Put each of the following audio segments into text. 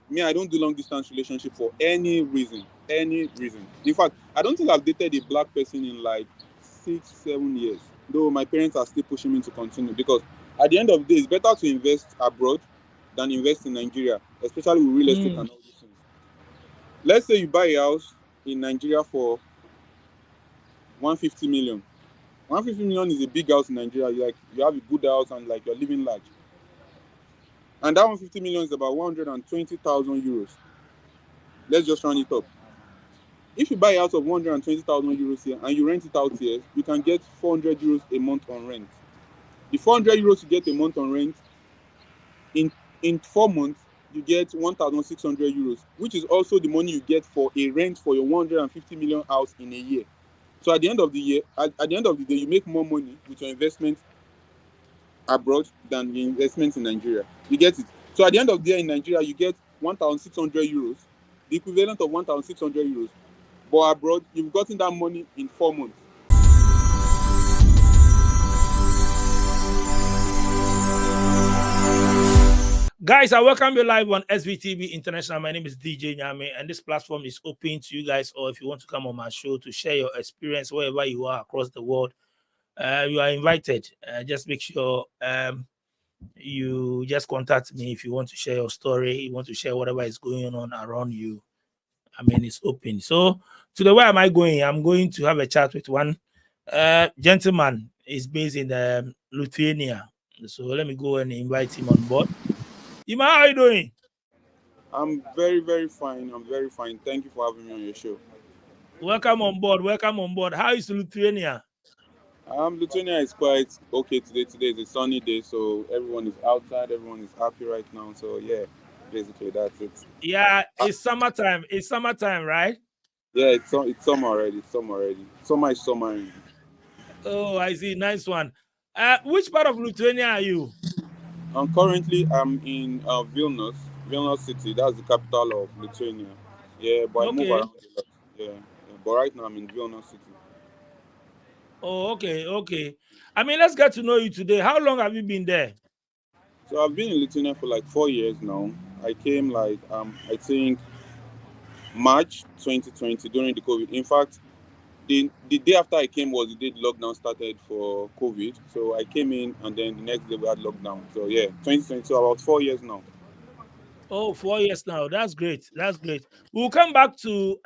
Me, I don't do long distance relationship for any reason. Any reason. In fact, I don't think I've dated a black person in like 6, 7 years. Though my parents are still pushing me to continue because at the end of the day, it's better to invest abroad than invest in Nigeria, especially with real estate Mm. and all these things. Let's say you buy a house in Nigeria for 150 million. 150 million is a big house in Nigeria. You have a good house and like you're living large. And that 150 million is about 120,000 euros. Let's just round it up. If you buy a house of 120,000 euros here and you rent it out here, you can get 400 euros a month on rent. The 400 euros you get a month on rent, in in 4 months, you get 1,600 euros, which is also the money you get for a rent for your 150 million house in a year. So at the end of the year, at the end of the day, you make more money with your investment abroad than the investment in Nigeria. You get it? So at the end of the year in Nigeria, you get 1,600 euros, the equivalent of 1,600 euros. But abroad, you've gotten that money in 4 months. Guys, I welcome you live on SVTV International. My name is DJ Nyame, and this platform is open to you guys. Or if you want to come on my show to share your experience wherever you are across the world, you are invited. Just make sure you just contact me if you want to share your story, you want to share whatever is going on around you. I mean, it's open. So, today, where am I going? I'm going to have a chat with one gentleman. He's based in Lithuania. So, let me go and invite him on board. Ima, how are you doing? I'm very, very fine. I'm very fine. Thank you for having me on your show. Welcome on board. Welcome on board. How is Lithuania? Lithuania is quite okay today. Today is a sunny day, so everyone is outside. Everyone is happy right now. So yeah, basically that's it. Yeah, Uh, it's summertime. It's summertime, right? yeah, it's summer already. It's summer already. Summer is summer. Oh, I see. Nice one. Which part of Lithuania are you? Currently I'm in Vilnius, Vilnius city. That's the capital of Lithuania. Yeah, but I move Okay. around a lot. Yeah. But right now I'm in Vilnius city. Oh, okay, okay. I mean, let's get to know you today. How long have you been there? So I've been in Lithuania for like 4 years now. I came like I think March 2020 during the COVID. In fact, the day after I came was the day the lockdown started for COVID. So I came in and then the next day we had lockdown. So yeah, 2020, so about 4 years now. Oh, 4 years now. That's great. That's great. We'll come back to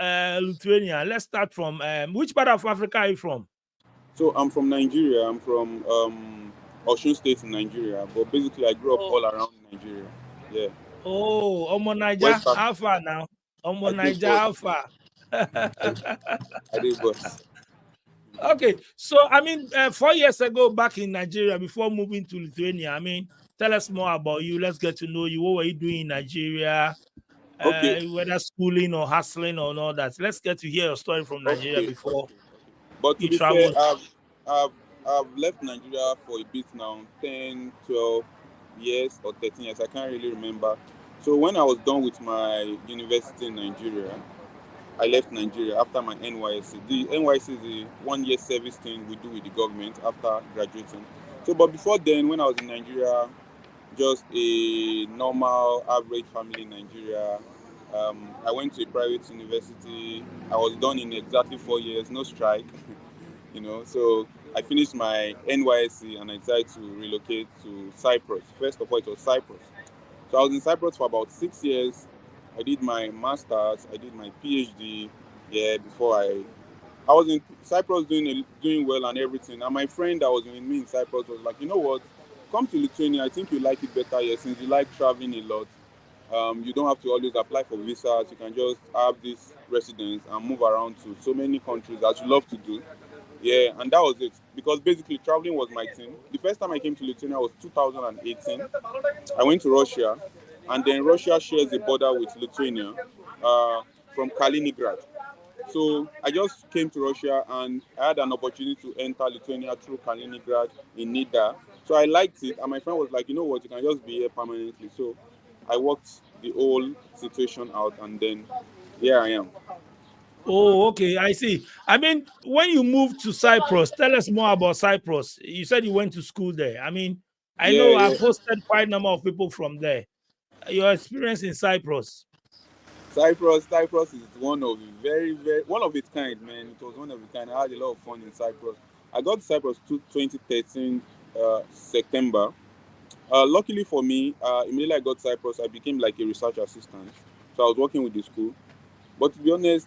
Lithuania. Let's start from which part of Africa are you from? So I'm from Nigeria. I'm from Osun State in Nigeria. But basically I grew up Oh, all around Nigeria. Yeah. oh, Omo Niger. West Africa. How far now? I Omo did Niger, both. how far? I, I did both. Okay, so I mean, 4 years ago, back in Nigeria, before moving to Lithuania, I mean, tell us more about you. Let's get to know you. What were you doing in Nigeria? Okay. Whether schooling or hustling or all that. Let's get to hear your story from Nigeria Okay. before But to you be fair, traveled. I've, I've left Nigeria for a bit now, 10, 12 years or 13 years. I can't really remember. So when I was done with my university in Nigeria, I left Nigeria after my NYSC. The NYSC is a 1 year service thing we do with the government after graduating. So, but before then, when I was in Nigeria, just a normal average family in Nigeria. I went to a private university. I was done in exactly 4 years, no strike. So I finished my NYSC and I decided to relocate to Cyprus. First of all, it was Cyprus. So I was in Cyprus for about 6 years. I did my masters, I did my PhD. Yeah, before I was in Cyprus doing well and everything. And my friend that was with me in Cyprus was like, you know what? Come to Lithuania. I think you like it better here since you like traveling a lot. You don't have to always apply for visas. You can just have this residence and move around to so many countries that you love to do. Yeah, and that was it. Because basically traveling was my thing. The first time I came to Lithuania was 2018. I went to Russia, and then Russia shares a border with Lithuania uh, from Kaliningrad. So I just came to Russia and I had an opportunity to enter Lithuania through Kaliningrad in Nida. So I liked it, and my friend was like, you know what, you can just be here permanently. So I worked the whole situation out, and then here I am. Oh, okay, I see. I mean, when you moved to Cyprus, tell us more about Cyprus. You said you went to school there. I mean, I Yeah, know I've yeah. hosted quite a number of people from there. Your experience in Cyprus. Cyprus is one of the one of its kind, man. It was one of its kind. I had a lot of fun in Cyprus. I got to Cyprus 2013 September. Luckily for me, immediately I got Cyprus, I became like a research assistant. So I was working with the school. But to be honest,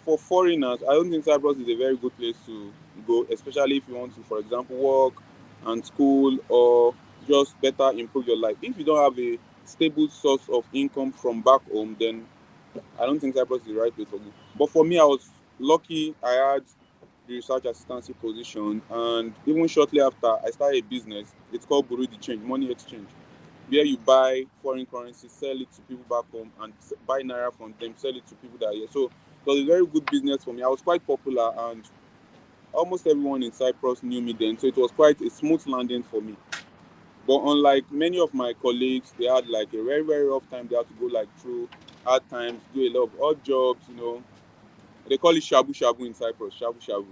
for foreigners, I don't think Cyprus is a very good place to go, especially if you want to, for example, work and school or just better improve your life. If you don't have a stable source of income from back home, then I don't think Cyprus is the right place for me. But for me, I was lucky. I had the research assistancy position, and even shortly after, I started a business. It's called Bureau de Change, money exchange, where you buy foreign currency, sell it to people back home, and buy naira from them, sell it to people that are here. So it was a very good business for me. I was quite popular, and almost everyone in Cyprus knew me then. So it was quite a smooth landing for me. But unlike many of my colleagues, they had like a very, very rough time. They had to go like through hard times, do a lot of odd jobs, They call it shabu shabu in Cyprus, shabu shabu.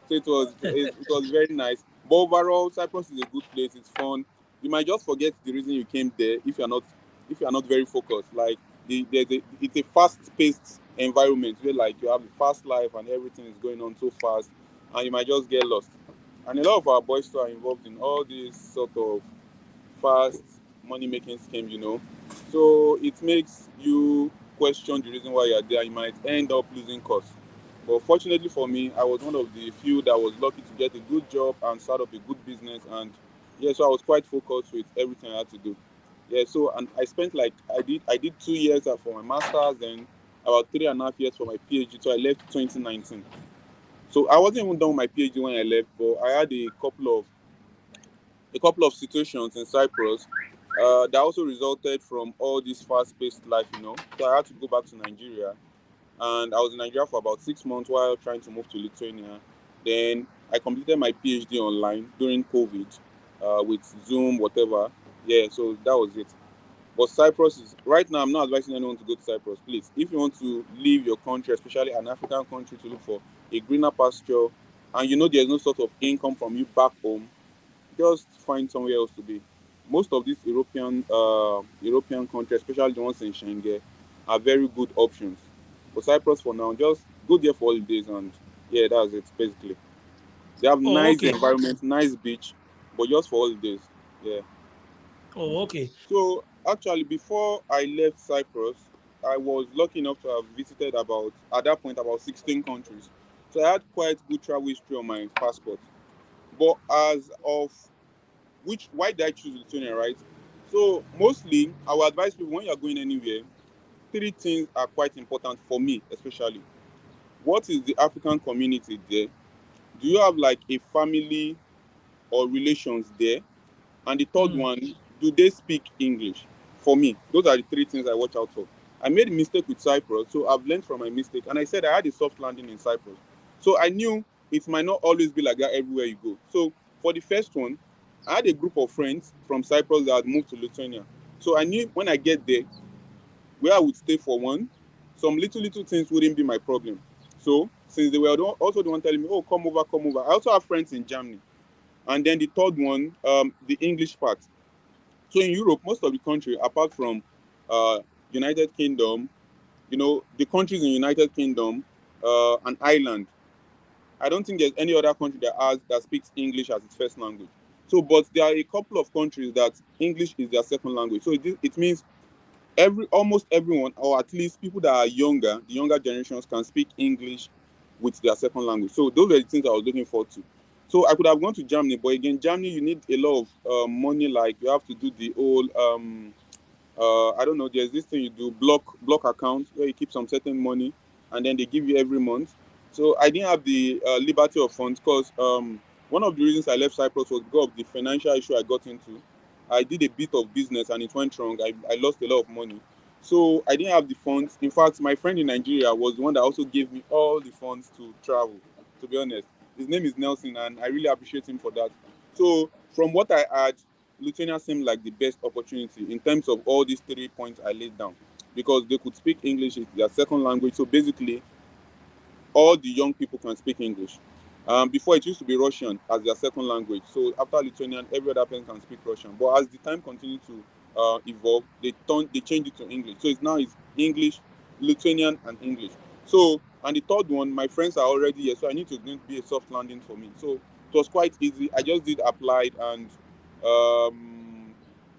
So it was very nice. But overall, Cyprus is a good place. It's fun. You might just forget the reason you came there if you are not very focused. Like it's a fast-paced environment where like you have a fast life and everything is going on so fast, and you might just get lost. And a lot of our boys too are involved in all these sort of fast money making scheme. So it makes you question the reason why you're there. You might end up losing costs. But fortunately for me, I was one of the few that was lucky to get a good job and start up a good business. And yeah, so I was quite focused with everything I had to do. Yeah, so and I spent like I did 2 years for my masters, then about 3.5 years for my PhD. So I left 2019. So I wasn't even done with my PhD when I left, but I had a couple of situations in Cyprus that also resulted from all this fast-paced life. So I had to go back to Nigeria, and I was in Nigeria for about 6 months while trying to move to Lithuania. Then I completed my PhD online during COVID with Zoom, whatever. Yeah, so that was it. But Cyprus is right now. I'm not advising anyone to go to Cyprus. Please, if you want to leave your country, especially an African country, to look for a greener pasture, and there's no sort of income from you back home, just find somewhere else to be. Most of these European countries, especially the ones in Schengen, are very good options. But Cyprus for now, just go there for holidays and yeah, that's it basically. They have Oh, nice okay. environment, nice beach, but just for holidays. Yeah. Oh, okay. So actually, before I left Cyprus, I was lucky enough to have visited at that point about 16 countries. So I had quite good travel history on my passport. But as of why did I choose Lithuania, right? So mostly I will advise people when you're going anywhere, three things are quite important for me, especially. What is the African community there? Do you have like a family or relations there? And the third Mm. one, do they speak English? For me, those are the three things I watch out for. I made a mistake with Cyprus, so I've learned from my mistake. And I said I had a soft landing in Cyprus. So I knew it might not always be like that everywhere you go. So for the first one, I had a group of friends from Cyprus that had moved to Lithuania. So I knew when I get there, where I would stay for one, some little things wouldn't be my problem. So since they were also the one telling me, oh, come over, come over. I also have friends in Germany. And then the third one, the English part. So in Europe, most of the country, apart from uh, United Kingdom, the countries in United Kingdom and Ireland, I don't think there's any other country that speaks English as its first language. So, but there are a couple of countries that English is their second language. So it means almost everyone, or at least people that are younger, the younger generations can speak English with their second language. So those were the things I was looking forward to. So I could have gone to Germany, but again, Germany you need a lot of money. Like you have to do the whole I don't know. There's this thing you do block account where you keep some certain money, and then they give you every month. So I didn't have the liberty of funds because one of the reasons I left Cyprus was because of the financial issue I got into. I did a bit of business and it went wrong. I lost a lot of money. So I didn't have the funds. In fact, my friend in Nigeria was the one that also gave me all the funds to travel, to be honest. His name is Nelson, and I really appreciate him for that. So from what I had, Lithuania seemed like the best opportunity in terms of all these 3 points I laid down because they could speak English, it's their second language. So basically, all the young people can speak English. Before it used to be Russian as their second language. So after Lithuanian, every other person can speak Russian. But as the time continued to evolved, they changed it to English. So it's English, Lithuanian, and English. So, and the third one, my friends are already here, so I need to going to be a soft landing for me. So it was quite easy. I just did applied, um,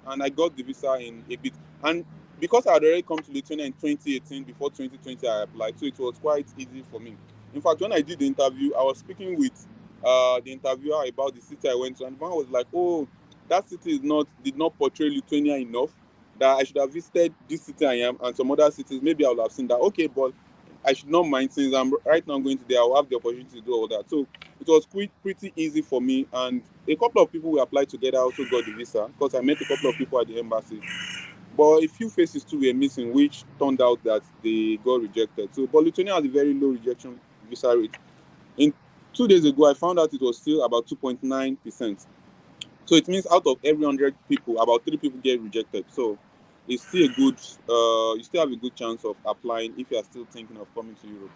and I got the visa in a bit. And because I had already come to Lithuania in 2018, before 2020 I applied, so it was quite easy for me. In fact, when I did the interview, I was speaking with the interviewer about the city I went to, and the man was like, "Oh, that city did not portray Lithuania enough. That I should have visited this city I am and some other cities. Maybe I would have seen that. Okay, but I should not mind since I'm right now going to there. I'll have the opportunity to do all that. So it was pretty easy for me, and a couple of people who applied together also got the visa because I met a couple of people at the embassy. But a few faces too were missing, which turned out that they got rejected. So, but Lithuania has a very low rejection visa rate. In 2 days ago, I found out it was still about 2.9%. So it means out of every 100 people, about 3 people get rejected. So it's still a good, you still have a good chance of applying if you are still thinking of coming to Europe.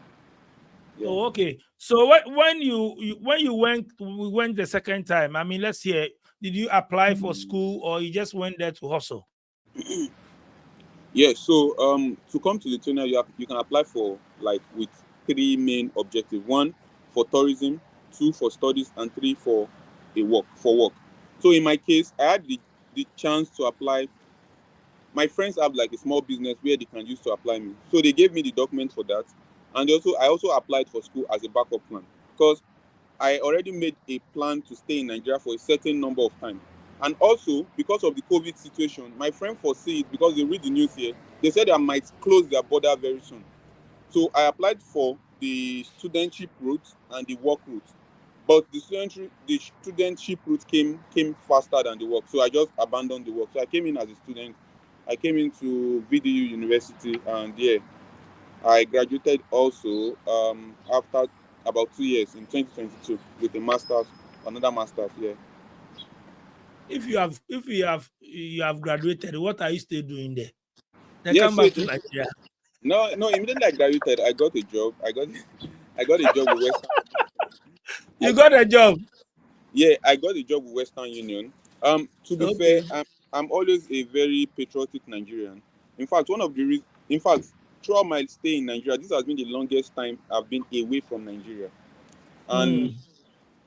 Yeah. Oh, okay. So when you went the second time, I mean, let's hear, did you apply for school or you just went there to hustle? Yeah. So to come to Lithuania, you can apply for like with 3 main objectives: one for tourism, two for studies, and three for work. So in my case, I had the chance to apply. My friends have like a small business where they can use to apply me. So they gave me the document for that. And I also applied for school as a backup plan because I already made a plan to stay in Nigeria for a certain number of time. And also, because of the COVID situation, my friend foresee it because they read the news here. They said they might close their border very soon. So I applied for the studentship route and the work route. But the studentship route came faster than the work. So I just abandoned the work. So I came in as a student. I came into VDU University, and yeah, I graduated also after about 2 years in 2022 with a master's, another master's. Yeah. If you have graduated, what are you still doing there? Then Yeah. come So back to Nigeria. no, immediately I graduated, I got a job. I got a job with Western. You I got a job. Yeah, I got a job with Western Union. To be fair, Okay. I'm always a very patriotic Nigerian. In fact, in fact, throughout my stay in Nigeria, this has been the longest time I've been away from Nigeria. And Hmm.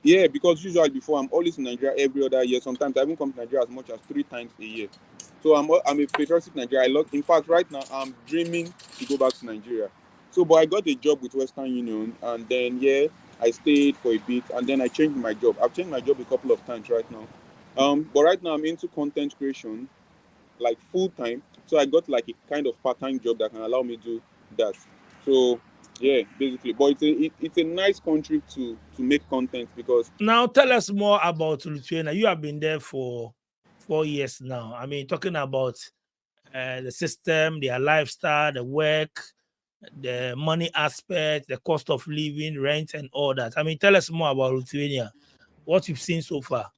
yeah, because usually before I'm always in Nigeria every other year. Sometimes I even come to Nigeria as much as 3 times a year. So I'm a patriotic Nigerian. I love. In fact, right now I'm dreaming to go back to Nigeria. So, but I got a job with Western Union, and then yeah, I stayed for a bit, and then I changed my job. I've changed my job a couple of times right now. But right now I'm into content creation, like full time. So I got like a kind of part time job that can allow me to do that. So yeah, basically. But it's a nice country to make content because Now tell us more about Lithuania. You have been there for 4 years now. I mean, talking about the system, their lifestyle, the work, the money aspect, the cost of living, rent, and all that. I mean, tell us more about Lithuania. What you've seen so far.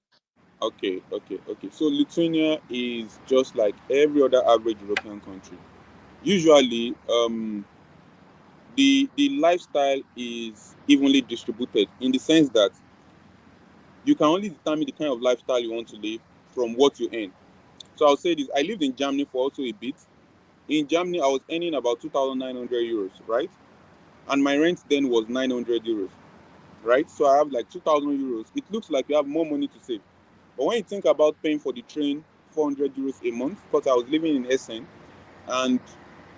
okay. So Lithuania is just like every other average European country. Usually, the lifestyle is evenly distributed in the sense that you can only determine the kind of lifestyle you want to live from what you earn. So I'll say this: I lived in Germany for also a bit. In Germany, I was earning about 2,900 euros, right? And my rent then was 900 euros, right? So I have like 2,000 euros. It looks like you have more money to save. But when you think about paying for the train 400 euros a month, because I was living in Essen, and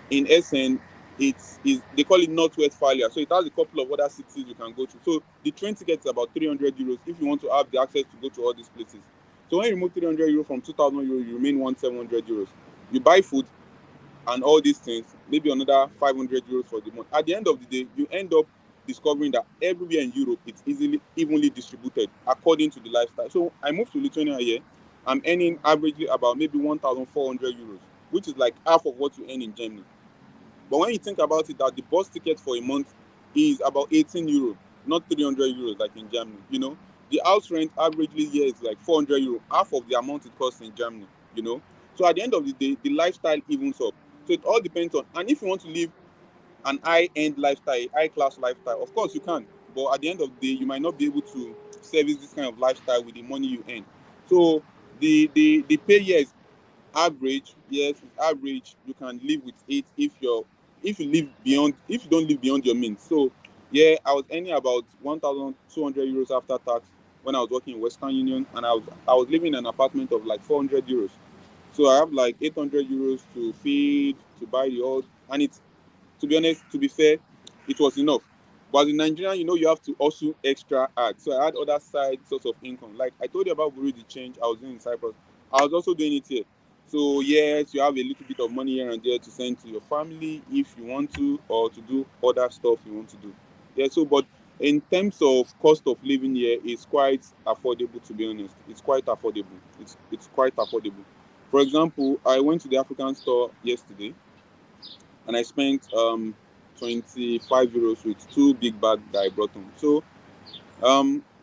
in Essen, they call it North Westphalia. So it has a couple of other cities you can go to. So the train ticket is about 300 euros if you want to have the access to go to all these places. So when you remove 300 euros from 2,000 euros, you remain 1,700 euros. You buy food and all these things, maybe another 500 euros for the month. At the end of the day, you end up discovering that everywhere in Europe, it's evenly distributed according to the lifestyle. So I moved to Lithuania here. I'm earning averagely about maybe 1,400 euros, which is like half of what you earn in Germany. But when you think about it, that the bus ticket for a month is about 18 euros, not 300 euros like in Germany. The house rent averagely here is like 400 euros, half of the amount it costs in Germany. So at the end of the day, the lifestyle evens up. So it all depends on, and if you want to live an high-end lifestyle, high-class lifestyle, of course you can. But at the end of the day, you might not be able to service this kind of lifestyle with the money you earn. So the pay here is average, yes, it's average. You can live with it if you live beyond if you don't live beyond your means. So yeah, I was earning about 1,200 euros after tax when I was working in Western Union, and I was living in an apartment of like 400 euros. So I have like 800 euros to feed, to buy the old, and it's, to be honest, to be fair, it was enough. But as a Nigerian, you have to also extra add. So I had other side source of income. Like I told you about Bureau de Change, I was doing in Cyprus. I was also doing it here. So yes, you have a little bit of money here and there to send to your family if you want to, or to do other stuff you want to do. Yeah. So, but in terms of cost of living here, it's quite affordable. To be honest, it's quite affordable. It's quite affordable. For example, I went to the African store yesterday and I spent 25 euros with two big bags that I brought home. So,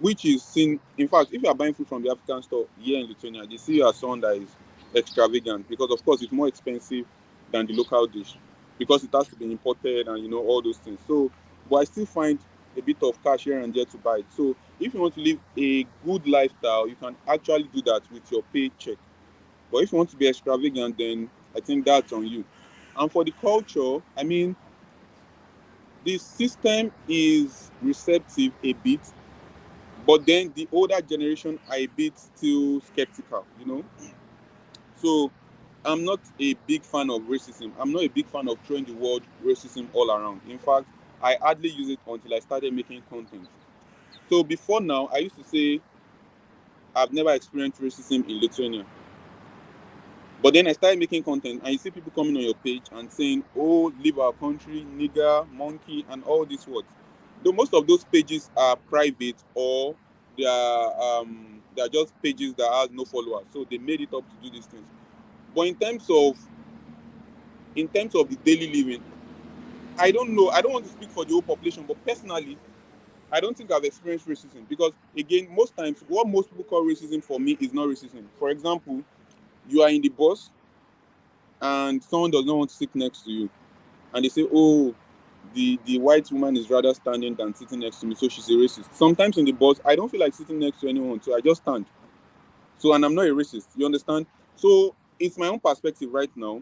which is seen, in fact, if you are buying food from the African store here in Lithuania, they see you as someone that is extravagant because, of course, it's more expensive than the local dish because it has to be imported and all those things. So, but I still find a bit of cash here and there to buy it. So, if you want to live a good lifestyle, you can actually do that with your paycheck. But if you want to be extravagant, then I think that's on you. And for the culture, I mean, the system is receptive a bit, but then the older generation are a bit still skeptical. So I'm not a big fan of racism. I'm not a big fan of throwing the word racism all around. In fact, I hardly use it until I started making content. So before now, I used to say I've never experienced racism in Lithuania. But then I started making content, and you see people coming on your page and saying, "Oh, leave our country, nigger, monkey," and all these words. Though most of those pages are private, or they are just pages that has no followers, so they made it up to do these things. But in terms of the daily living, I don't know. I don't want to speak for the whole population, but personally, I don't think I've experienced racism because, again, most times what most people call racism for me is not racism. For example, you are in the bus and someone does not want to sit next to you, and they say, "Oh, the white woman is rather standing than sitting next to me, so she's a racist." Sometimes in the bus, I don't feel like sitting next to anyone, so I just stand. So, and I'm not a racist. You understand? So it's my own perspective right now.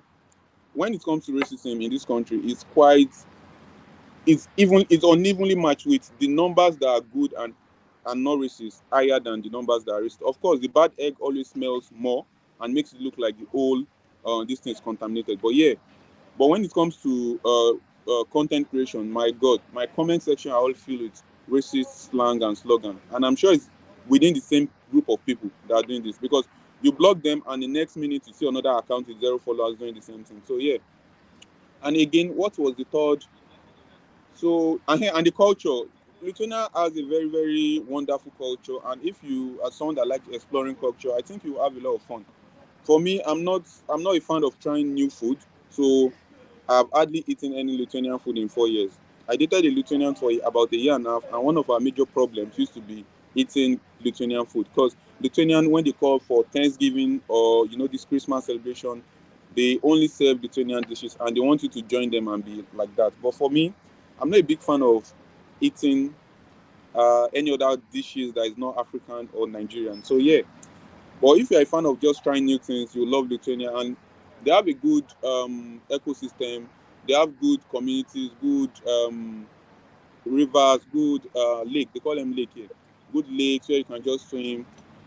When it comes to racism in this country, it's unevenly matched with the numbers that are good and not racist higher than the numbers that are racist. Of course, the bad egg always smells more and makes it look like the whole this thing is contaminated. But yeah, but when it comes to content creation, my God, my comment section are all filled with racist slang and slogan. And I'm sure it's within the same group of people that are doing this because you block them and the next minute you see another account with 0 followers doing the same thing. So yeah. And again, what was the third? So, and the culture. Lithuania has a very, very wonderful culture. And if you are someone that likes exploring culture, I think you have a lot of fun. For me, I'm not a fan of trying new food. So I've hardly eaten any Lithuanian food in 4 years. I dated a Lithuanian for about a year and a half, and one of our major problems used to be eating Lithuanian food. Because Lithuanian, when they call for Thanksgiving or this Christmas celebration, they only serve Lithuanian dishes, and they want you to join them and be like that. But for me, I'm not a big fan of eating any other dishes that is not African or Nigerian. So yeah, but if you're a fan of just trying new things, you love Lithuania, and they have a good ecosystem. They have good communities, good rivers, good lake. They call them lake here. Good lakes where you can just swim.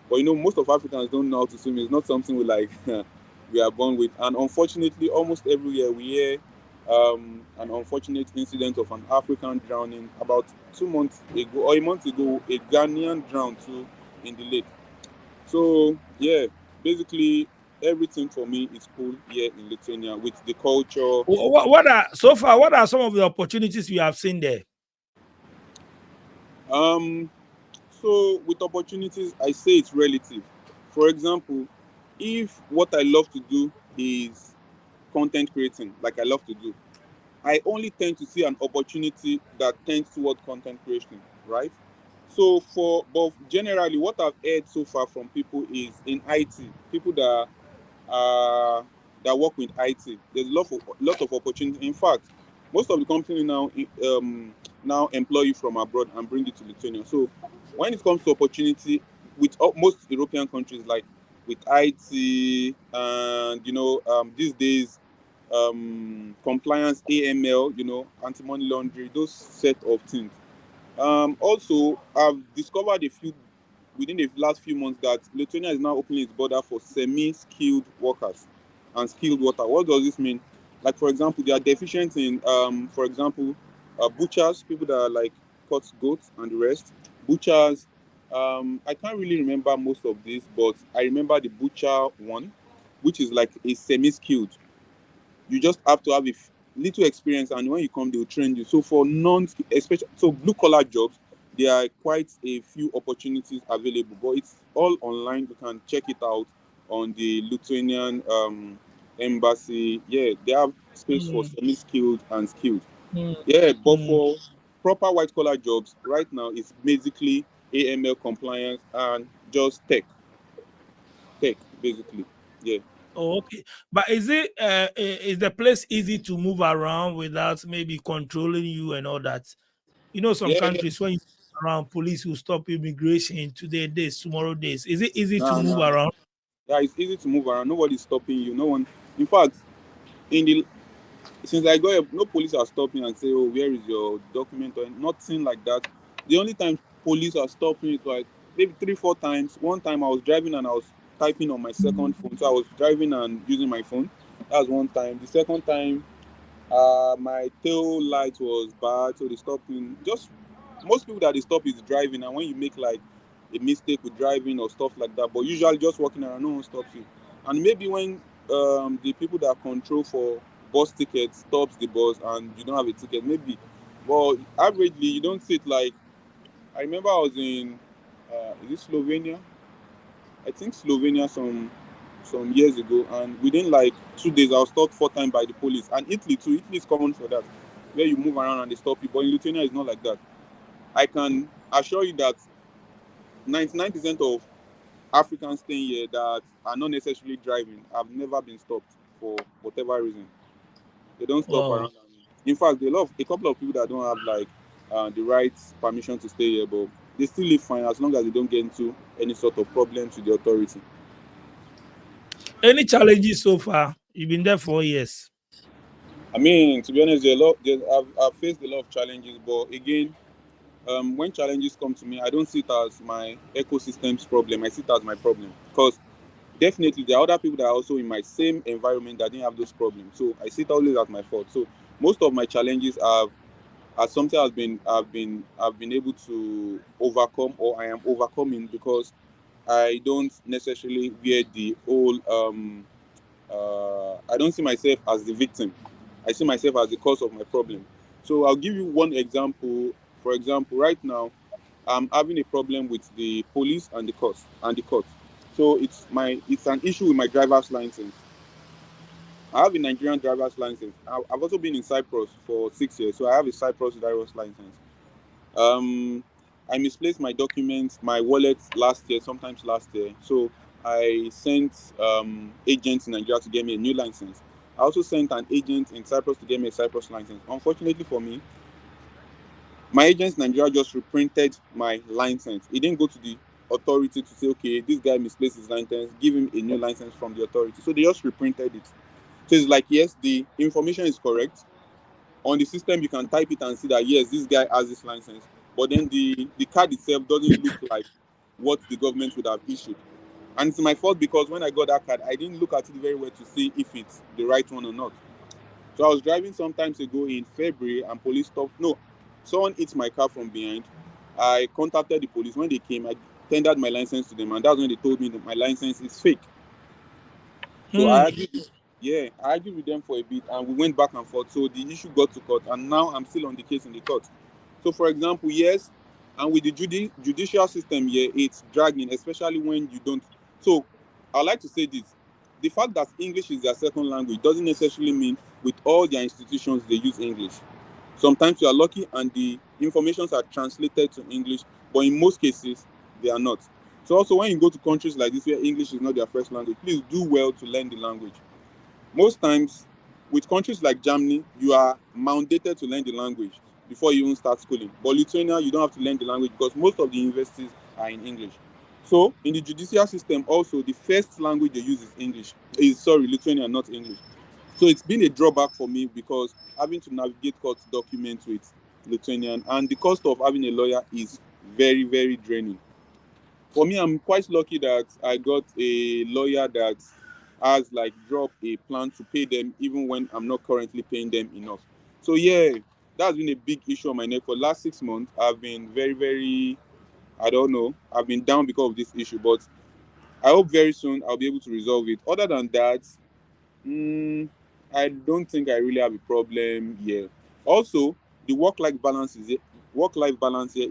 But most of Africans don't know how to swim. It's not something we like we are born with. And unfortunately, almost every year we hear an unfortunate incident of an African drowning. About 2 months ago or a month ago, a Ghanaian drowned too in the lake. So yeah, basically everything for me is cool here in Lithuania with the culture. What are some of the opportunities you have seen there? Um, so with opportunities, I say it's relative. For example, if what I love to do is content creating, like I love to do, I only tend to see an opportunity that tends toward content creation, right? So but generally, what I've heard so far from people is in IT, people uh, that work with IT. There's a lot of opportunity. In fact, most of the company now employ you from abroad and bring you to Lithuania. So when it comes to opportunity with most European countries, like with IT, and these days, compliance, AML, anti-money laundering, those set of things. Also, I've discovered a few within the last few months that Lithuania is now opening its border for semi-skilled workers and skilled workers. What does this mean? Like, for example, they are deficient in, for example, butchers, people that are like cut goats and the rest. Butchers. I can't really remember most of this, but I remember the butcher one, which is like a semi-skilled. You just have to have a little experience, and when you come, they'll train you. So for especially blue collar jobs, there are quite a few opportunities available, but it's all online. You can check it out on the Lithuanian embassy. Yeah, they have space for Mm, semi-skilled and skilled. mm, Yeah, but mm. for proper white collar jobs right now, it's basically AML compliance and just tech basically. Yeah. Oh, okay. But is the place easy to move around without maybe controlling you and all that? You know, some Yeah, yeah. countries when you move around, police will stop immigration today, this, tomorrow, this. Is it easy to Nah, move nah. around? Yeah, it's easy to move around. Nobody's stopping you. No one. In fact, in the since I got here, no police are stopping and say, "Oh, where is your document?" or nothing like that. The only time police are stopping is like maybe 3, 4 times. One time I was driving and I was typing on my second phone, so I was driving and using my phone. That was one time. The second time, my tail light was bad, so they stopped me. Just most people that they stop is driving, and when you make like a mistake with driving or stuff like that, but usually just walking around, no one stops you. And maybe when the people that control for bus tickets stops the bus and you don't have a ticket, maybe. Well, averagely you don't sit like. I remember I was in is it Slovenia? I think Slovenia some years ago, and within like 2 days, I was stopped 4 times by the police. And Italy too. Italy is common for that, where you move around and they stop you. But in Lithuania, it's not like that. I can assure you that 99% of Africans staying here that are not necessarily driving have never been stopped for whatever reason. They don't stop Wow. around. In fact, a couple of people that don't have like the right permission to stay here, but they still live fine as long as they don't get into any sort of problems with the authority. Any challenges so far? You've been there 4 years. I mean, to be honest, there are a lot. I've faced a lot of challenges, but again, when challenges come to me, I don't see it as my ecosystem's problem. I see it as my problem because definitely there are other people that are also in my same environment that didn't have those problems. So I see it always as my fault. So most of my challenges are something I've been able to overcome, or I am overcoming, because I don't necessarily wear the whole I don't see myself as the victim. I see myself as the cause of my problem. So I'll give you one example. For example, right now I'm having a problem with the police and the court. So it's an issue with my driver's license. I have a Nigerian driver's license. I've also been in Cyprus for 6 years, so I have a Cyprus driver's license. Um, I misplaced my documents, my wallet last year, sometimes last year. So I sent agents in Nigeria to get me a new license. I also sent an agent in Cyprus to get me a Cyprus license. Unfortunately for me, my agent in Nigeria just reprinted my license. He didn't go to the authority to say, okay, this guy misplaced his license, give him a new license from the authority. So they just reprinted it. So it's like, yes, the information is correct. On the system, you can type it and see that, yes, this guy has this license. But then the card itself doesn't look like what the government would have issued. And it's my fault because when I got that card, I didn't look at it very well to see if it's the right one or not. So I was driving some times ago in February and police stopped. No, someone hit my car from behind. I contacted the police. When they came, I tendered my license to them, and that's when they told me that my license is fake. So I Hmm. argued, yeah, I argued with them for a bit, and we went back and forth. So the issue got to court, and now I'm still on the case in the court. So, for example, yes, and with the judicial system here, it's dragging, especially when you don't. So, I like to say this: the fact that English is their second language doesn't necessarily mean with all their institutions they use English. Sometimes you are lucky, and the informations are translated to English, but in most cases, they are not. So also when you go to countries like this where English is not their first language, please do well to learn the language. Most times with countries like Germany, you are mandated to learn the language before you even start schooling. But Lithuania, you don't have to learn the language because most of the universities are in English. So in the judicial system, also the first language they use is English. Is sorry, Lithuanian, not English. So it's been a drawback for me because having to navigate court documents with Lithuanian and the cost of having a lawyer is very, very draining. For me, I'm quite lucky that I got a lawyer that has like dropped a plan to pay them even when I'm not currently paying them enough. So yeah, that's been a big issue on my neck for the last 6 months. I've been very, very, I don't know, I've been down because of this issue, but I hope very soon I'll be able to resolve it. Other than that, mm, I don't think I really have a problem here. Also, the work-life balance here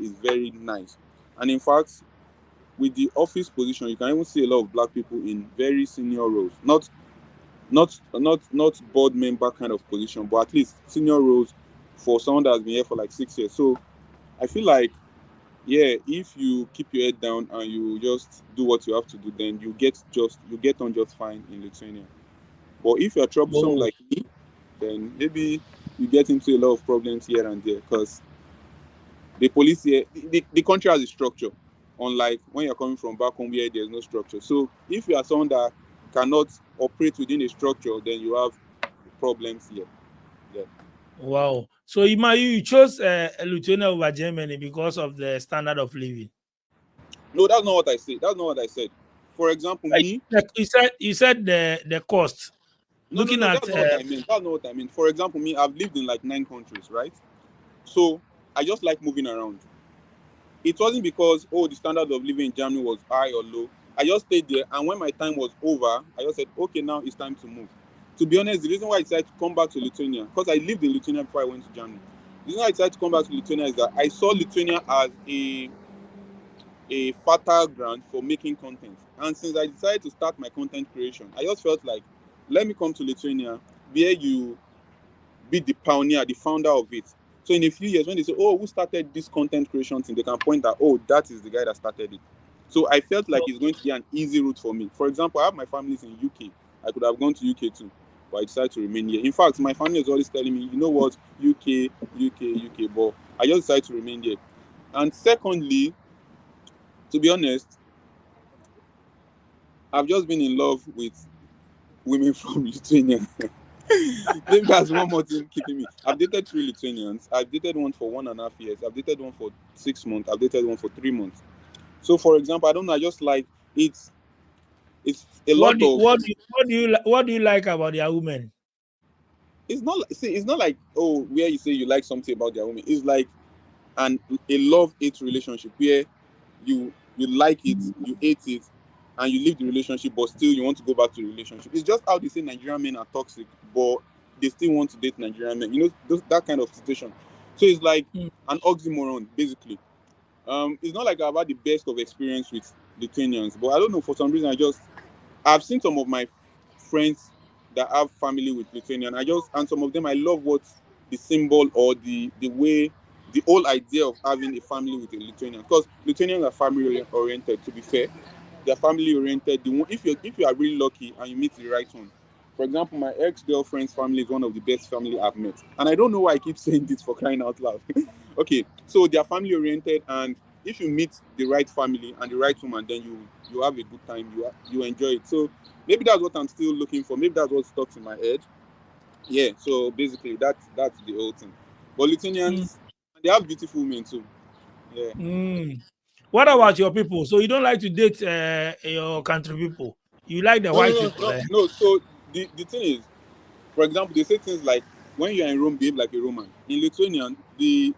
is very nice, and in fact, with the office position, you can even see a lot of black people in very senior roles. Not board member kind of position, but at least senior roles for someone that has been here for like 6 years. So I feel like yeah, if you keep your head down and you just do what you have to do, then you get on just fine in Lithuania. But if you're troublesome Whoa. like me, then maybe you get into a lot of problems here and there because the police here, the country has a structure, unlike when you're coming from back home where there's no structure. So if you are someone that cannot operate within a structure, then you have problems here. Yeah. Wow. So you chose Lithuania over Germany because of the standard of living. No, that's not what I said. That's not what I said. For example, Like me. you said the cost. No, no, Looking no. at That's not what I meant. That's not what I meant. For example, me. I've lived in like 9 countries, right? So I just like moving around. It wasn't because the standard of living in Germany was high or low. I just stayed there, and when my time was over, I just said, okay, now it's time to move. To be honest, the reason why I decided to come back to Lithuania, because I lived in Lithuania before I went to Germany. The reason why I decided to come back to Lithuania is that I saw Lithuania as a fertile ground for making content. And since I decided to start my content creation, I just felt like, let me come to Lithuania, where you be the pioneer, the founder of it. So in a few years, when they say, "Oh, who started this content creation thing?" they can point that, "Oh, that is the guy that started it." So I felt like it's going to be an easy route for me. For example, I have my families in UK. I could have gone to UK too, but I decided to remain here. In fact, my family is always telling me, "You know what, UK, UK, UK," but I just decided to remain here. And secondly, to be honest, I've just been in love with women from Lithuania. Maybe that's one more thing keeping me. I've dated 3 Lithuanians. I've dated one for 1.5 years. I've dated one for 6 months. I've dated one for 3 months. So, for example, I don't know. I just like it's a lot of. what do you like about their women? It's not. See, it's not like where you say you like something about their woman. It's like a love-hate relationship where you like it, you hate it, and you leave the relationship, but still you want to go back to the relationship. It's just how they say Nigerian men are toxic, but they still want to date Nigerian men. That kind of situation. So it's like Mm. an oxymoron, basically. It's not like I've had the best of experience with Lithuanians, but I don't know, for some reason I've seen some of my friends that have family with Lithuanian. And some of them I love what the symbol or the way the whole idea of having a family with a Lithuanian, because Lithuanians are family oriented. To be fair, they're family oriented. If you are really lucky and you meet the right one. For example, my ex-girlfriend's family is one of the best family I've met, and I don't know why I keep saying this for crying out loud. Okay, so they are family oriented, and if you meet the right family and the right woman, then you have a good time. You enjoy it. So maybe that's what I'm still looking for. Maybe that's what stuck in my head. Yeah. So basically, that's the whole thing. But Mm. Lithuanians, they have beautiful women too. Yeah. Mm. What about your people? So you don't like to date your country people? You like the No, no, white no, people, no, eh? no. So the thing is, for example, they say things like when you're in Rome, behave like a Roman. In Lithuanian, the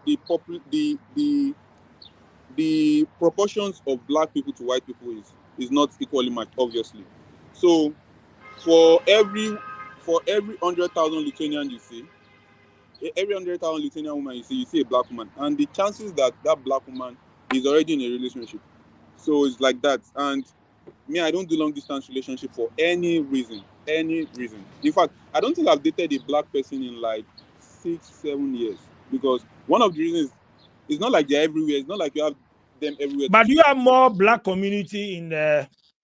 proportions of black people to white people is not equally matched, obviously. So for every 100,000 Lithuanian you see, every 100,000 Lithuanian woman you see a black woman, and the chances that that black woman is already in a relationship. So it's like that. And me, I don't do long distance relationship for any reason. Any reason. In fact, I don't think I've dated a black person in like 6, 7 years, because one of the reasons, it's not like they're everywhere. It's not like you have them everywhere to But do choose you have from. So more black community in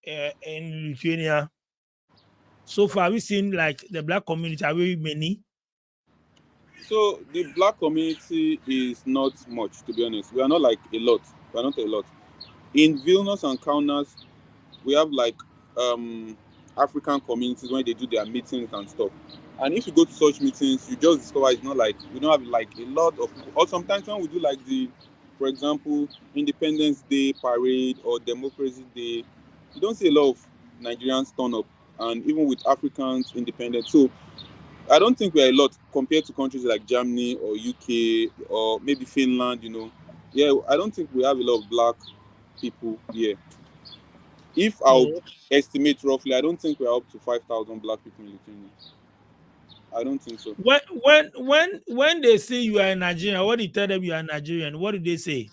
Lithuania? So far, we've seen like the black community are very many. so the black community is not much, to be honest. We are not like a lot. We are not a lot. In Vilnius and Kaunas, we have like African communities when they do their meetings and stuff. And if you go to such meetings, you just discover it's not like we don't have like a lot of people. Or sometimes when we do like for example, Independence Day parade or Democracy Day, you don't see a lot of Nigerians turn up. And even with Africans independent, so I don't think we're a lot compared to countries like Germany or UK or maybe Finland. Yeah, I don't think we have a lot of black people here. If I would Oh. estimate roughly, I don't think we're up to 5,000 black people in Lithuania. I don't think so. When they see you are a Nigerian, what do you tell them you are Nigerian? What do they say?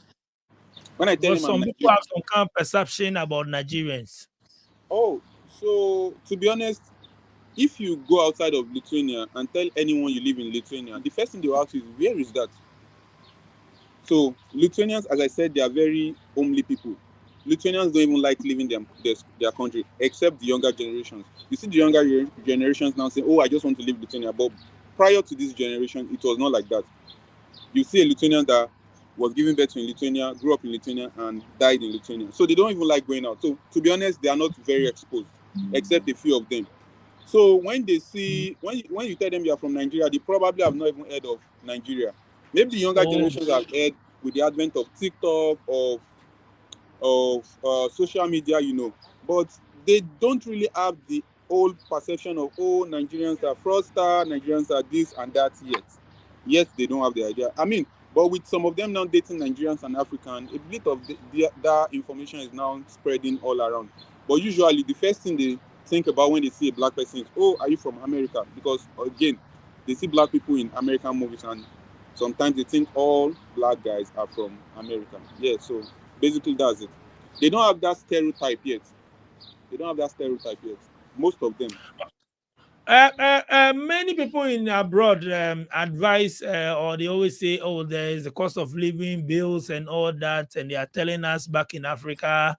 When I tell Because him I'm some people Nigerian, have some kind of perception about Nigerians. oh, so to be honest, if you go outside of Lithuania and tell anyone you live in Lithuania, the first thing they will ask you is, where is that? So Lithuanians, as I said, they are very homely people. Lithuanians don't even like leaving their country, except the younger generations. You see the younger generations now saying, oh, I just want to leave Lithuania. But prior to this generation, it was not like that. You see a Lithuanian that was given birth in Lithuania, grew up in Lithuania, and died in Lithuania. So they don't even like going out. So to be honest, they are not very exposed, except a few of them. So when they see when you tell them you are from Nigeria, they probably have not even heard of Nigeria. Maybe the younger Oh, generations have heard with the advent of TikTok, of social media, but they don't really have the old perception of, oh, Nigerians are fraudster, Nigerians are this and that yet. Yet they don't have the idea. I mean, but with some of them now dating Nigerians and African, a bit of that information is now spreading all around. But usually the first thing they think about when they see a black person is, oh, are you from America? Because again, they see black people in American movies and sometimes they think all black guys are from America. Yeah, so basically that's it. They don't have that stereotype yet. They don't have that stereotype yet. Most of them. many people in abroad advise or they always say, oh, there is the cost of living, bills, and all that, and they are telling us back in Africa,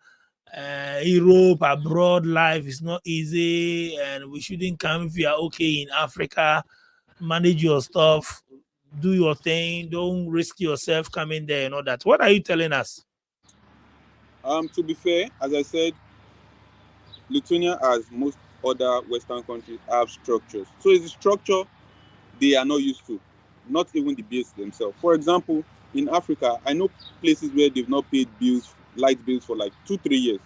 Europe, abroad, life is not easy, and we shouldn't come if we are okay in Africa. Manage your stuff, do your thing, don't risk yourself coming there and all that. What are you telling us? To be fair, as I said, Lithuania, as most other Western countries, have structures. So it's a structure they are not used to, not even the bills themselves. For example, in Africa, I know places where they've not paid bills, light bills for like 2, 3 years.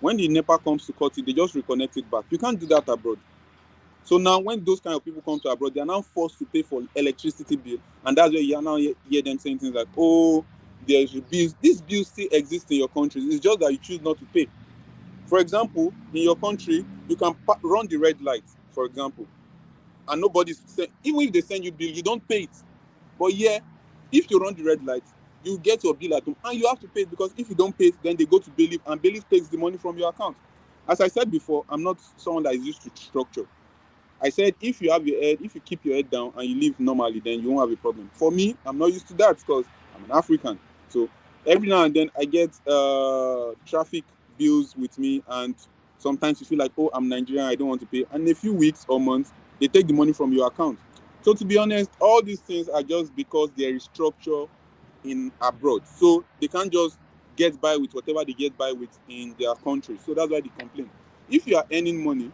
When the NEPA comes to cut it, they just reconnect it back. You can't do that abroad. So now, when those kind of people come to abroad, they are now forced to pay for electricity bill, and that's where you are now hear them saying things like, "Oh, there's bills. These bills still exist in your country. It's just that you choose not to pay." For example, in your country, you can run the red light, for example, and even if they send you bill, you don't pay it. But yeah, if you run the red light, you get your bill at home, and you have to pay it because if you don't pay it, then they go to bailiff, and bailiff takes the money from your account. As I said before, I'm not someone that is used to structure. I said if you keep your head down and you live normally, then you won't have a problem. For me, I'm not used to that because I'm an African. So every now and then I get traffic bills with me, and sometimes you feel like, oh, I'm Nigerian, I don't want to pay. And in a few weeks or months, they take the money from your account. So to be honest, all these things are just because there is structure in abroad. So they can't just get by with whatever they get by with in their country. So that's why they complain. If you are earning money,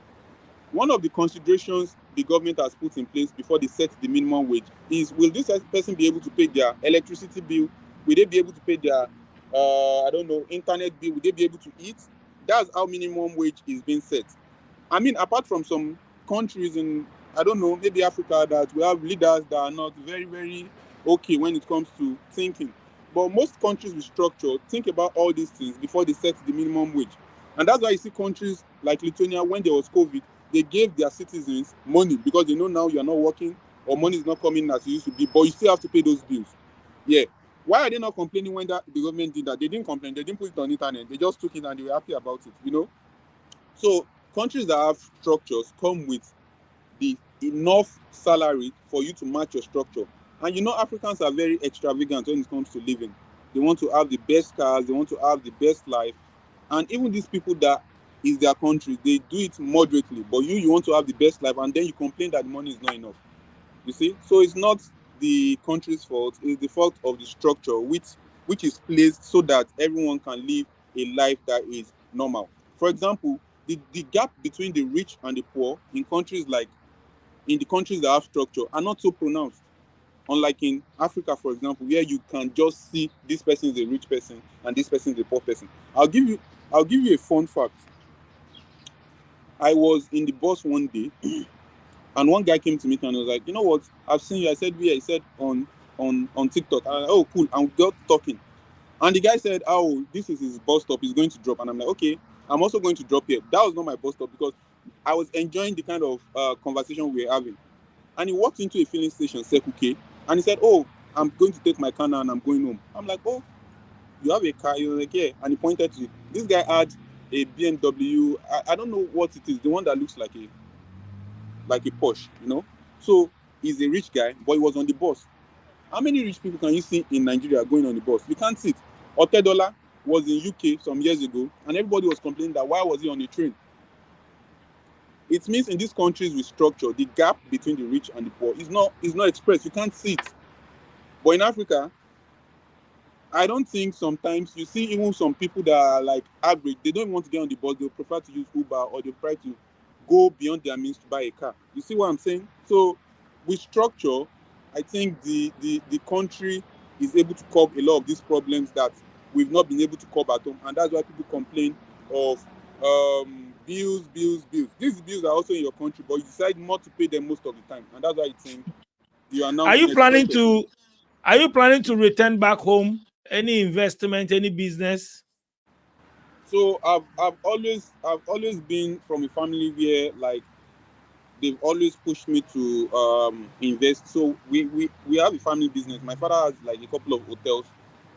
one of the considerations the government has put in place before they set the minimum wage is, will this person be able to pay their electricity bill? Will they be able to pay their I don't know, internet bill? Will they be able to eat? That's how minimum wage is being set. I mean, apart from some countries in, I don't know, maybe Africa, that we have leaders that are not very, very okay when it comes to thinking. But most countries with structure think about all these things before they set the minimum wage. And that's why you see countries like Lithuania, when there was COVID, they gave their citizens money because they know now you're not working or money is not coming as it used to be, but you still have to pay those bills. Yeah. Why are they not complaining when the government did that? They didn't complain. They didn't put it on the internet. They just took it and they were happy about it. So countries that have structures come with the enough salary for you to match your structure. And Africans are very extravagant when it comes to living. They want to have the best cars, they want to have the best life. And even these people that is their country, they do it moderately. But you want to have the best life, and then you complain that the money is not enough. You see? So it's not the country's fault, it's the fault of the structure which is placed so that everyone can live a life that is normal. For example, the gap between the rich and the poor in the countries that have structure are not so pronounced. Unlike in Africa, for example, where you can just see this person is a rich person and this person is a poor person. I'll give you a fun fact. I was in the bus one day and one guy came to me and was like, you know what? I've seen you. I said, yeah, he said on TikTok. And I like, oh, cool. And we got talking. And the guy said, oh, this is his bus stop. He's going to drop. And I'm like, okay, I'm also going to drop here. That was not my bus stop because I was enjoying the kind of conversation we were having. And he walked into a filling station, Sekuke, and he said, oh, I'm going to take my car now and I'm going home. I'm like, oh, you have a car? He was like, yeah. And he pointed to it. This guy had a BMW. I don't know what it is, the one that looks like a Porsche, you know? So he's a rich guy, but he was on the bus. How many rich people can you see in Nigeria going on the bus? You can't see it. Otedola was in UK some years ago, and everybody was complaining that why was he on the train? It means in these countries with structure, the gap between the rich and the poor is not expressed. You can't see it. But in Africa, I don't think sometimes you see even some people that are like average, they don't want to get on the bus, they'll prefer to use Uber or they'll try to go beyond their means to buy a car. You see what I'm saying? So with structure, I think the country is able to curb a lot of these problems that we've not been able to curb at home. And that's why people complain of bills. These bills are also in your country, but you decide not to pay them most of the time. And that's why you think you are now Are being you planning exploited. to are you planning to return back home? Any investment, any business? So I've always been from a family where like they've always pushed me to invest. So we have a family business. My father has like a couple of hotels.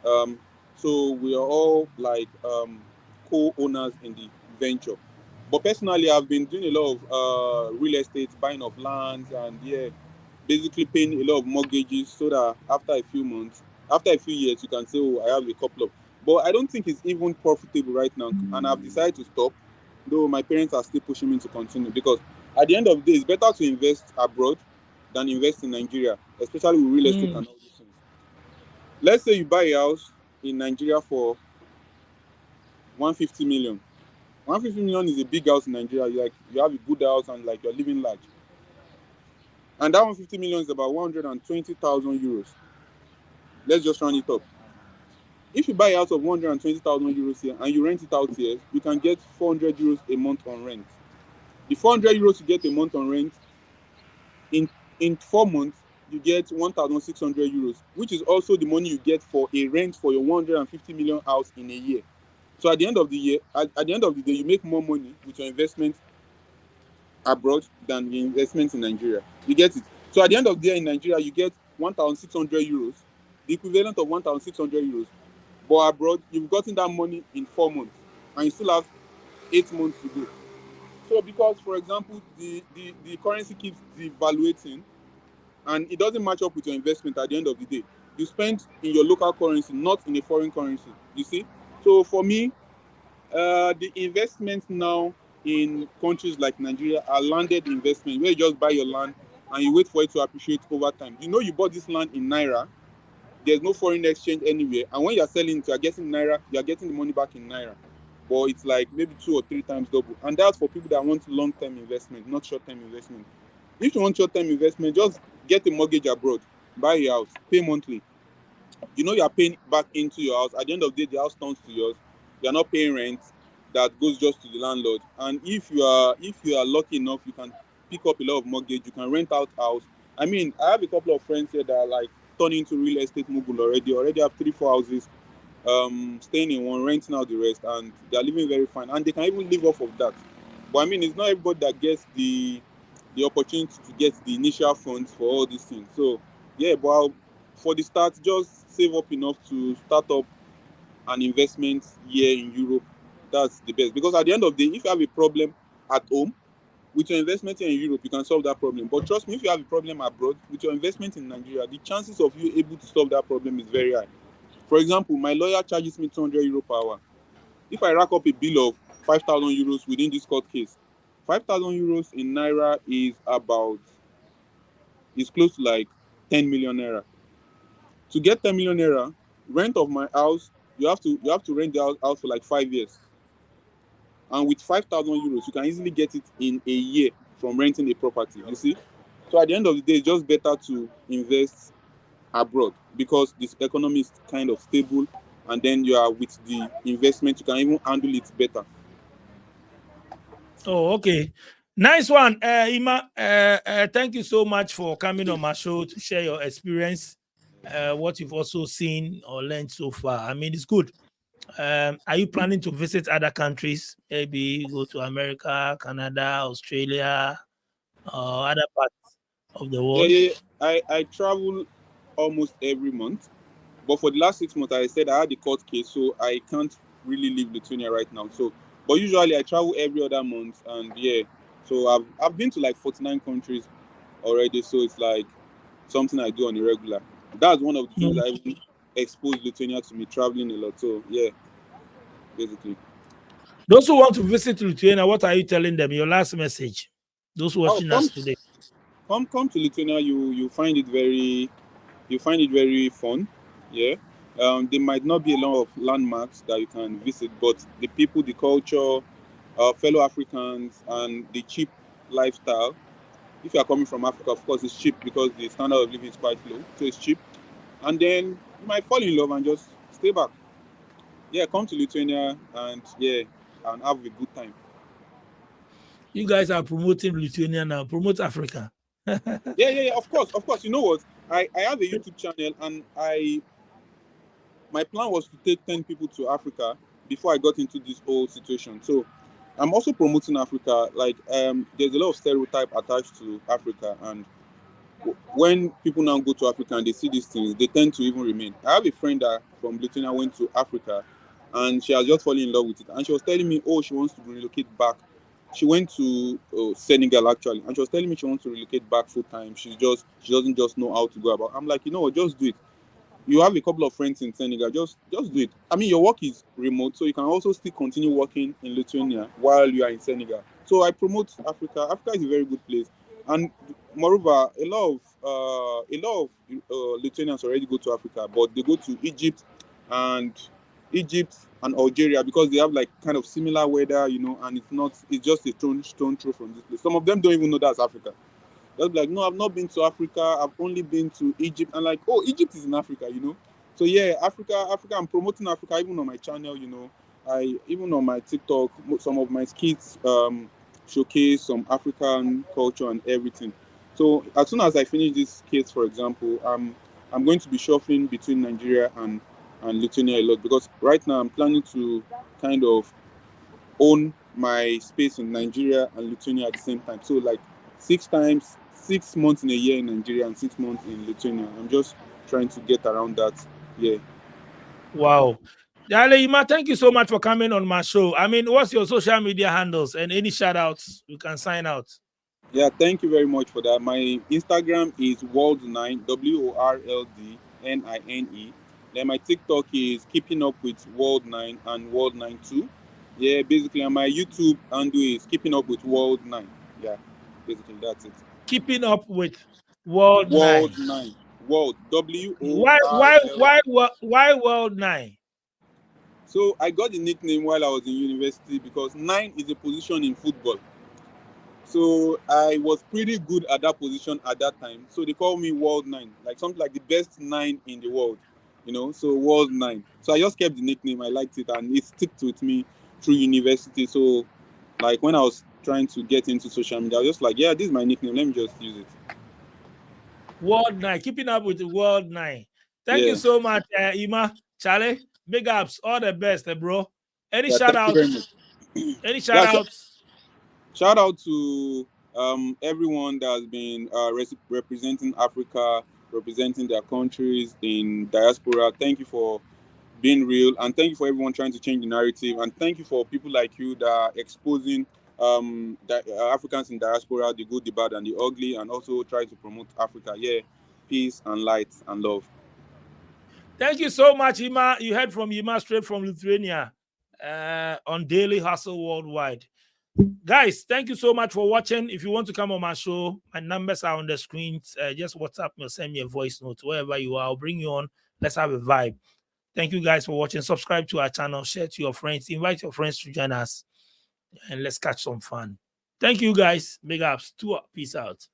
Um, so we are all like co-owners in the venture. But personally, I've been doing a lot of real estate, buying of lands, and yeah, basically paying a lot of mortgages so that after a few years, you can say, oh, I have a couple of. But I don't think it's even profitable right now, and I've decided to stop. Though my parents are still pushing me to continue because at the end of the day, it's better to invest abroad than invest in Nigeria, especially with real estate Mm. and all these things. Let's say you buy a house in Nigeria for 150 million. 150 million is a big house in Nigeria. You have a good house and like you're living large. And that 150 million is about 120,000 euros. Let's just round it up. If you buy a house of 120,000 euros here and you rent it out here, you can get 400 euros a month on rent. The 400 euros you get a month on rent, in in 4 months, you get 1,600 euros, which is also the money you get for a rent for your 150 million house in a year. So at the end of the year, at the end of the day, you make more money with your investment abroad than the investment in Nigeria. You get it? So at the end of the year in Nigeria, you get 1,600 euros, the equivalent of 1,600 euros. But abroad, you've gotten that money in 4 months, and you still have 8 months to go. So because, for example, the currency keeps devaluating, and it doesn't match up with your investment at the end of the day. You spend in your local currency, not in a foreign currency. You see? So for me, the investments now in countries like Nigeria are landed investment where you just buy your land and you wait for it to appreciate over time. You know you bought this land in Naira, there's no foreign exchange anywhere, and when you're selling it, you're getting Naira, you're getting the money back in Naira. But it's like maybe 2 or 3 times double. And that's for people that want long-term investment, not short-term investment. If you want short-term investment, just get a mortgage abroad, buy a house, pay monthly. You know you're paying back into your house. At the end of the day, the house turns to yours. You're not paying rent that goes just to the landlord. And if you are lucky enough, you can pick up a lot of mortgage. You can rent out house. I mean, I have a couple of friends here that are like turning into real estate mogul already. Already have 3, 4 houses, staying in one, renting out the rest, and they're living very fine. And they can even live off of that. But I mean, it's not everybody that gets the opportunity to get the initial funds for all these things. So yeah, but for the start, just save up enough to start up an investment here in Europe. That's the best, because at the end of the day, if you have a problem at home with your investment here in Europe, you can solve that problem. But trust me, if you have a problem abroad with your investment in Nigeria, the chances of you able to solve that problem is very high. For example, my lawyer charges me 200 euro per hour. If I rack up a bill of 5,000 euros within this court case, 5,000 euros in Naira is close to like 10 million naira. To get 10 million naira, rent of my house you have to rent the house out for like 5 years, and with 5,000 euros, you can easily get it in a year from renting a property. You see, so at the end of the day, it's just better to invest abroad because this economy is kind of stable, and then you are with the investment, you can even handle it better. Oh, okay. Nice one. Ima, thank you so much for coming on my show to share your experience, what you've also seen or learned so far. I mean, it's good. Are you planning to visit other countries? Maybe go to America, Canada, Australia, or other parts of the Yeah, world? yeah, yeah. I travel almost every month, but for the last 6 months, I said I had a court case, so I can't really leave Lithuania right now. So, but usually I travel every other month, and yeah, so I've been to like 49 countries already. So it's like something I do on a regular. That's one of the things Mm. I even exposed Lithuania to me, traveling a lot. So yeah, basically. Those who want to visit Lithuania, what are you telling them? Your last message. Those Oh, watching us today. come to Lithuania. You find it very fun. Yeah. There might not be a lot of landmarks that you can visit, but the people, the culture, fellow Africans, and the cheap lifestyle. If you are coming from Africa, of course, it's cheap because the standard of living is quite low, so it's cheap. And then you might fall in love and just stay back. Yeah, come to Lithuania and yeah, and have a good time. You guys are promoting Lithuania now. Promote Africa. Yeah, yeah, yeah. Of course, of course. You know what? I have a YouTube channel, and my plan was to take 10 people to Africa before I got into this whole situation. So I'm also promoting Africa. Like there's a lot of stereotype attached to Africa, and when people now go to Africa and they see these things, they tend to even remain. I have a friend that from Lithuania went to Africa, and she has just fallen in love with it. And she was telling me, oh, she wants to relocate back. She went to Senegal actually, and she was telling me she wants to relocate back full time. She doesn't just know how to go about. I'm like, you know what, just do it. You have a couple of friends in Senegal, just do it. I mean, your work is remote, so you can also still continue working in Lithuania while you are in Senegal. So I promote Africa. Africa is a very good place, and moreover, a lot of Lithuanians already go to Africa, but they go to and Egypt and Algeria because they have like kind of similar weather, and it's just a stone throw from this place. Some of them don't even know that's Africa. They'll be like, no, I've not been to Africa. I've only been to Egypt. And like, oh, Egypt is in Africa. So yeah, Africa. I'm promoting Africa even on my channel. I even on my TikTok, some of my skits showcase some African culture and everything. So as soon as I finish this skits, for example, I'm going to be shuffling between Nigeria and Lithuania a lot because right now I'm planning to kind of own my space in Nigeria and Lithuania at the same time. So like 6 months in a year in Nigeria and 6 months in Lithuania. I'm just trying to get around that. Yeah. Wow. Dale Ima, thank you so much for coming on my show. I mean, what's your social media handles and any shout outs you can sign out? Yeah, thank you very much for that. My Instagram is World9, WORLDNINE. Then my TikTok is Keeping Up with World9 and World92. Yeah, basically, and my YouTube handle is Keeping Up with World9. Yeah, basically, that's it. Keeping up with World 9. World9. World, W O Why R why L. why why World 9? So I got the nickname while I was in university because nine is a position in football. So I was pretty good at that position at that time. So they call me World Nine, like something like the best nine in the world. So World Nine. So I just kept the nickname. I liked it and it stuck with me through university. So like when I was trying to get into social media, I was just like, yeah, this is my nickname. Let me just use it. World 9. Keeping up with the World 9. Thank you Yeah. so much, Ima. Charlie, big ups. All the best, bro. Any Yeah. shout Thank you very outs? much. Any shout Yeah. outs? Shout out to everyone that has been representing Africa, representing their countries in diaspora. Thank you for being real, and thank you for everyone trying to change the narrative, and thank you for people like you that are exposing Africans in diaspora, the good, the bad, and the ugly, and also try to promote Africa. Yeah, peace and light and love. Thank you so much, Ima. You heard from Ima straight from Lithuania on Daily Hustle Worldwide. Guys, thank you so much for watching. If you want to come on my show, my numbers are on the screen. Just WhatsApp me or send me a voice note wherever you are. I'll bring you on. Let's have a vibe. Thank you guys for watching. Subscribe to our channel, share to your friends, invite your friends to join us, and let's catch some fun. Thank you guys. Big ups. Peace out.